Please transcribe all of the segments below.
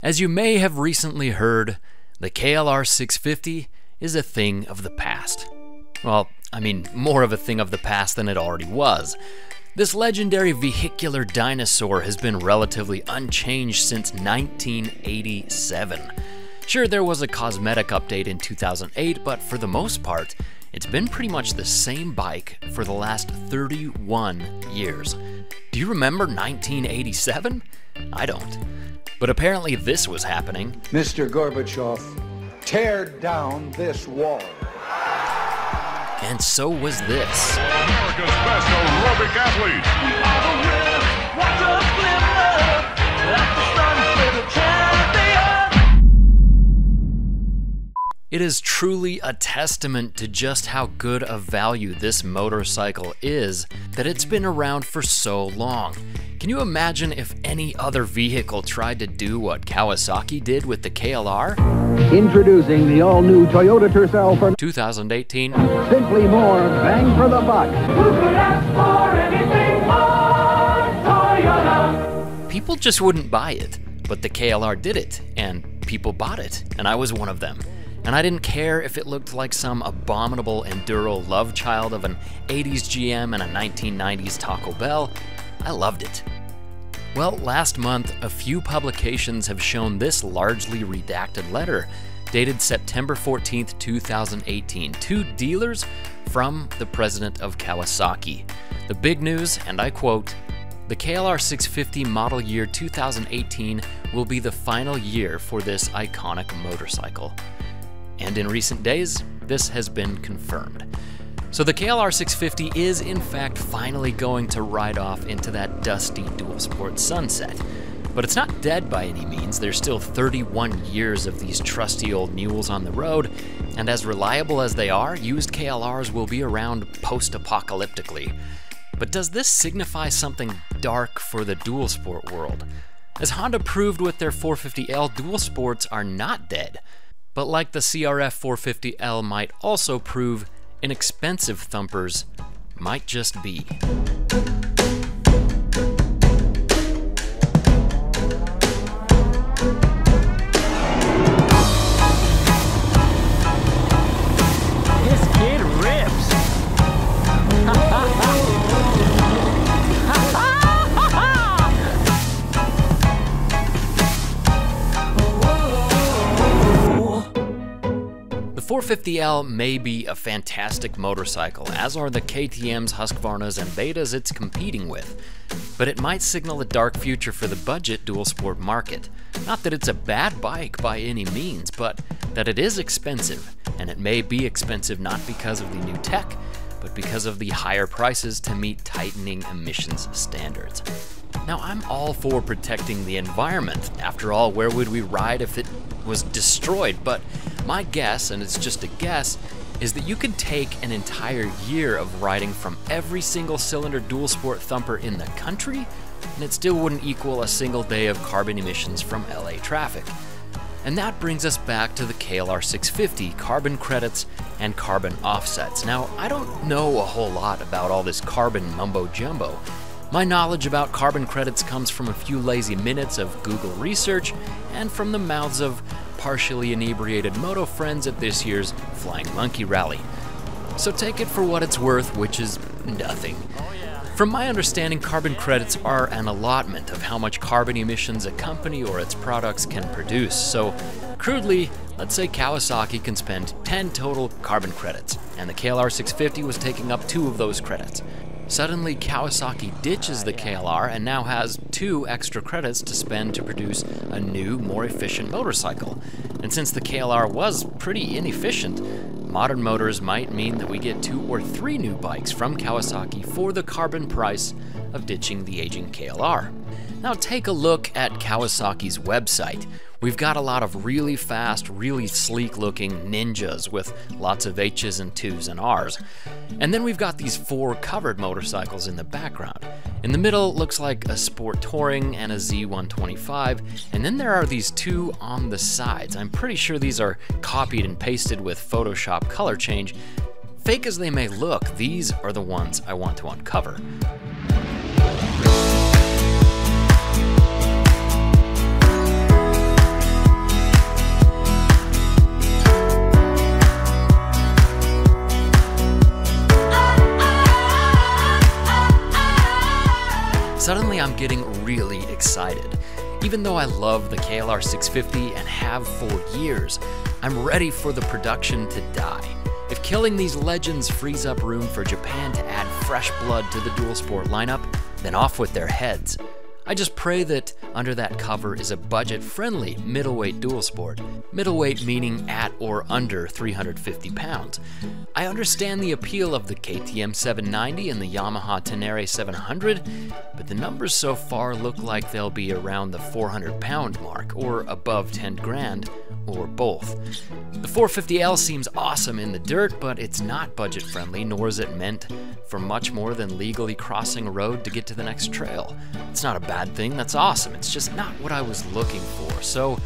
As you may have recently heard, the KLR 650 is a thing of the past. Well, I mean, more of a thing of the past than it already was. This legendary vehicular dinosaur has been relatively unchanged since 1987. Sure, there was a cosmetic update in 2008, but for the most part, it's been pretty much the same bike for the last 31 years. Do you remember 1987? I don't. But apparently this was happening. Mr. Gorbachev, tear down this wall. And so was this. America's best aerobic athlete. It is truly a testament to just how good of value this motorcycle is that it's been around for so long. Can you imagine if any other vehicle tried to do what Kawasaki did with the KLR? Introducing the all-new Toyota Tercel for 2018. simply more bang for the buck. Who could ask for anything more? Toyota. People just wouldn't buy it, but the KLR did it, and people bought it, and I was one of them. And I didn't care if it looked like some abominable enduro love child of an 80s GM and a 1990s Taco Bell. I loved it. Well, last month, a few publications have shown this largely redacted letter, dated September 14th, 2018, to dealers from the president of Kawasaki. The big news, and I quote, "The KLR 650 model year 2018 will be the final year for this iconic motorcycle." And in recent days, this has been confirmed. So the KLR 650 is in fact finally going to ride off into that dusty dual sport sunset. But it's not dead by any means. There's still 31 years of these trusty old mules on the road, and as reliable as they are, used KLRs will be around post-apocalyptically. But does this signify something dark for the dual sport world? As Honda proved with their 450L, dual sports are not dead. But like the CRF 450L might also prove, inexpensive thumpers might just be. This kid rips! The 450L may be a fantastic motorcycle, as are the KTMs, Husqvarnas, and Betas it's competing with, but it might signal a dark future for the budget dual sport market. Not that it's a bad bike by any means, but that it is expensive, and it may be expensive not because of the new tech, but because of the higher prices to meet tightening emissions standards. Now, I'm all for protecting the environment. After all, where would we ride if it was destroyed? But my guess, and it's just a guess, is that you could take an entire year of riding from every single cylinder dual sport thumper in the country, and it still wouldn't equal a single day of carbon emissions from LA traffic. And that brings us back to the KLR 650, carbon credits and carbon offsets. Now, I don't know a whole lot about all this carbon mumbo-jumbo. My knowledge about carbon credits comes from a few lazy minutes of Google research and from the mouths of partially inebriated moto friends at this year's Flying Monkey Rally. So take it for what it's worth, which is nothing. From my understanding, carbon credits are an allotment of how much carbon emissions a company or its products can produce. So crudely, let's say Kawasaki can spend 10 total carbon credits, and the KLR 650 was taking up 2 of those credits. Suddenly, Kawasaki ditches the KLR and now has 2 extra credits to spend to produce a new, more efficient motorcycle. And since the KLR was pretty inefficient, modern motors might mean that we get 2 or 3 new bikes from Kawasaki for the carbon price of ditching the aging KLR. Now take a look at Kawasaki's website. We've got a lot of really fast, really sleek looking ninjas with lots of H's and 2's and R's. And then we've got these 4 covered motorcycles in the background. In the middle looks like a Sport Touring and a Z125, and then there are these 2 on the sides. I'm pretty sure these are copied and pasted with Photoshop color change. Fake as they may look, these are the ones I want to uncover. I'm getting really excited. Even though I love the KLR 650 and have for years, I'm ready for the production to die. If killing these legends frees up room for Japan to add fresh blood to the dual sport lineup, then off with their heads. I just pray that under that cover is a budget-friendly middleweight dual sport. Middleweight meaning at or under 350 pounds. I understand the appeal of the KTM 790 and the Yamaha Tenere 700, but the numbers so far look like they'll be around the 400-pound mark, or above 10 grand, or both. The 450L seems awesome in the dirt, but it's not budget-friendly, nor is it meant for much more than legally crossing a road to get to the next trail. It's not a bad thing, that's awesome, it's just not what I was looking for. So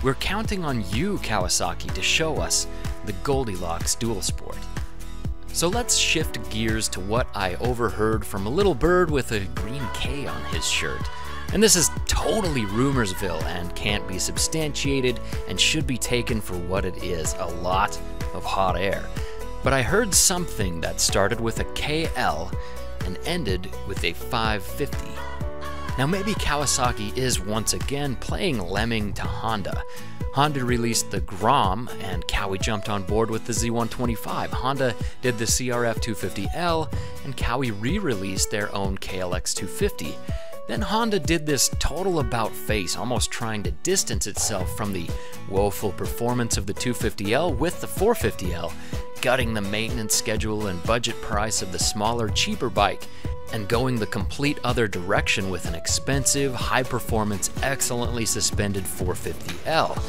we're counting on you, Kawasaki, to show us the Goldilocks dual sport. So let's shift gears to what I overheard from a little bird with a green K on his shirt. And this is totally rumorsville and can't be substantiated and should be taken for what it is, a lot of hot air. But I heard something that started with a KL and ended with a 550. Now maybe Kawasaki is once again playing lemming to Honda. Honda released the Grom and Kawi jumped on board with the Z125. Honda did the CRF 250L and Kawi re-released their own KLX 250. Then Honda did this total about-face, almost trying to distance itself from the woeful performance of the 250L with the 450L, gutting the maintenance schedule and budget price of the smaller, cheaper bike, and going the complete other direction with an expensive, high-performance, excellently suspended 450L.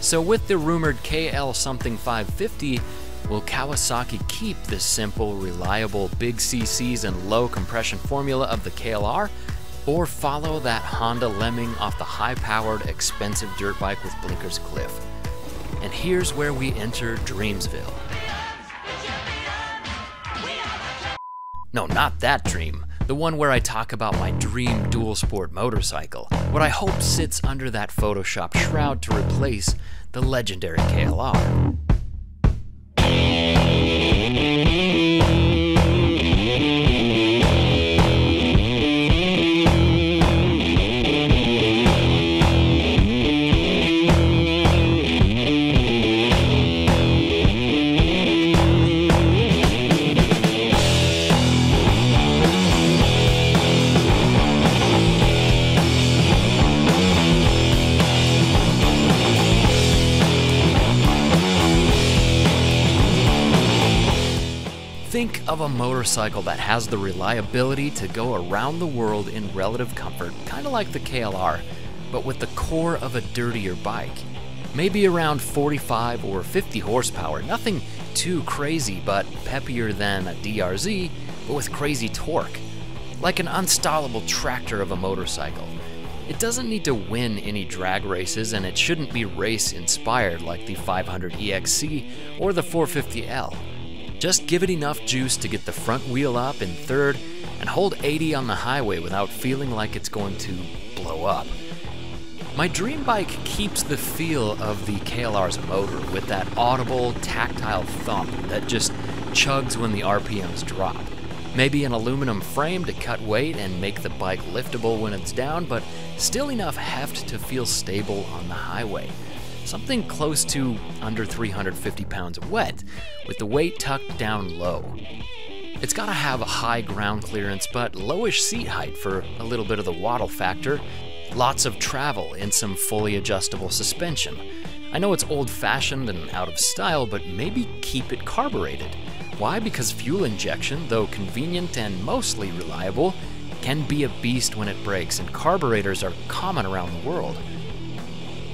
So with the rumored KL something 550, will Kawasaki keep this simple, reliable, big CCs and low compression formula of the KLR? Or follow that Honda lemming off the high-powered, expensive dirt bike with blinkers cliff? And here's where we enter Dreamsville. No, not that dream. The one where I talk about my dream dual sport motorcycle. What I hope sits under that Photoshop shroud to replace the legendary KLR. Think of a motorcycle that has the reliability to go around the world in relative comfort, kind of like the KLR, but with the core of a dirtier bike. Maybe around 45 or 50 horsepower, nothing too crazy, but peppier than a DRZ, but with crazy torque. Like an unstallable tractor of a motorcycle. It doesn't need to win any drag races, and it shouldn't be race-inspired like the 500 EXC or the 450L. Just give it enough juice to get the front wheel up in third and hold 80 on the highway without feeling like it's going to blow up. My dream bike keeps the feel of the KLR's motor with that audible, tactile thump that just chugs when the RPMs drop. Maybe an aluminum frame to cut weight and make the bike liftable when it's down, but still enough heft to feel stable on the highway. Something close to under 350 pounds wet, with the weight tucked down low. It's gotta have a high ground clearance, but lowish seat height for a little bit of the waddle factor. Lots of travel in some fully adjustable suspension. I know it's old-fashioned and out of style, but maybe keep it carbureted. Why? Because fuel injection, though convenient and mostly reliable, can be a beast when it breaks, and carburetors are common around the world.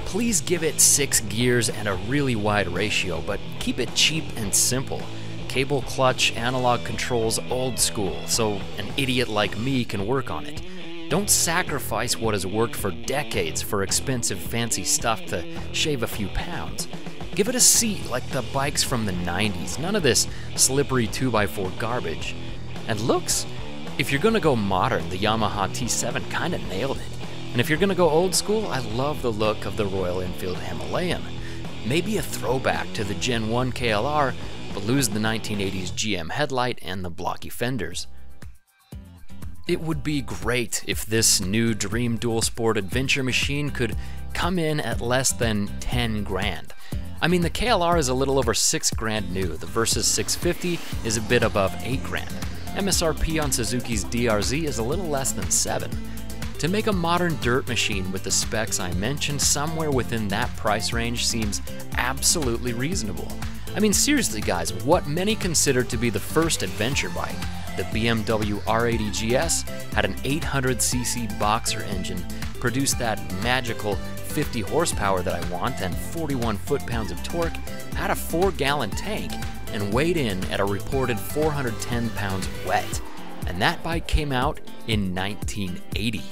Please give it 6 gears and a really wide ratio, but keep it cheap and simple. Cable clutch, analog controls, old school, so an idiot like me can work on it. Don't sacrifice what has worked for decades for expensive fancy stuff to shave a few pounds. Give it a seat like the bikes from the 90s, none of this slippery 2x4 garbage. And looks? If you're gonna go modern, the Yamaha T7 kinda nailed it. And if you're gonna go old school, I love the look of the Royal Enfield Himalayan. Maybe a throwback to the Gen 1 KLR, but lose the 1980s GM headlight and the blocky fenders. It would be great if this new Dream Dual Sport adventure machine could come in at less than 10 grand. I mean, the KLR is a little over 6 grand new, the Versys 650 is a bit above 8 grand. MSRP on Suzuki's DRZ is a little less than 7. To make a modern dirt machine with the specs I mentioned somewhere within that price range seems absolutely reasonable. I mean, seriously guys, what many consider to be the first adventure bike, the BMW R80 GS had an 800cc boxer engine, produced that magical 50 horsepower that I want and 41 foot-pounds of torque, had a 4-gallon tank, and weighed in at a reported 410 pounds wet. And that bike came out in 1980.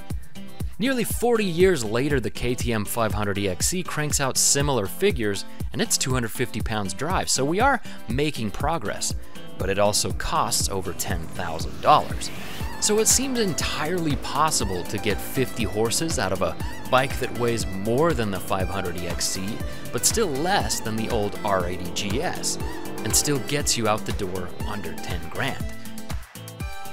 Nearly 40 years later, the KTM 500 EXC cranks out similar figures, and it's 250 pounds drive, so we are making progress. But it also costs over $10,000. So it seems entirely possible to get 50 horses out of a bike that weighs more than the 500 EXC, but still less than the old R80 GS, and still gets you out the door under 10 grand.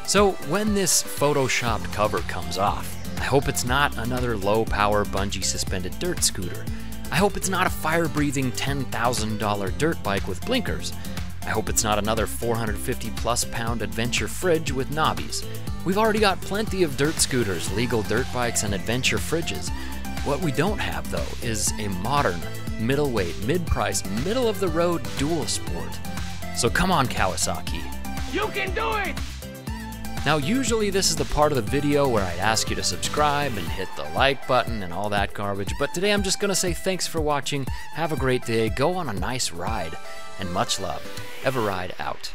So when this photoshopped cover comes off, I hope it's not another low-power bungee suspended dirt scooter. I hope it's not a fire-breathing $10,000 dirt bike with blinkers. I hope it's not another 450+ pound adventure fridge with knobbies. We've already got plenty of dirt scooters, legal dirt bikes, and adventure fridges. What we don't have, though, is a modern, middleweight, mid-price, middle-of-the-road dual sport. So come on, Kawasaki. You can do it! Now, usually this is the part of the video where I'd ask you to subscribe and hit the like button and all that garbage, but today I'm just gonna say thanks for watching, have a great day, go on a nice ride, and much love. eveRide out.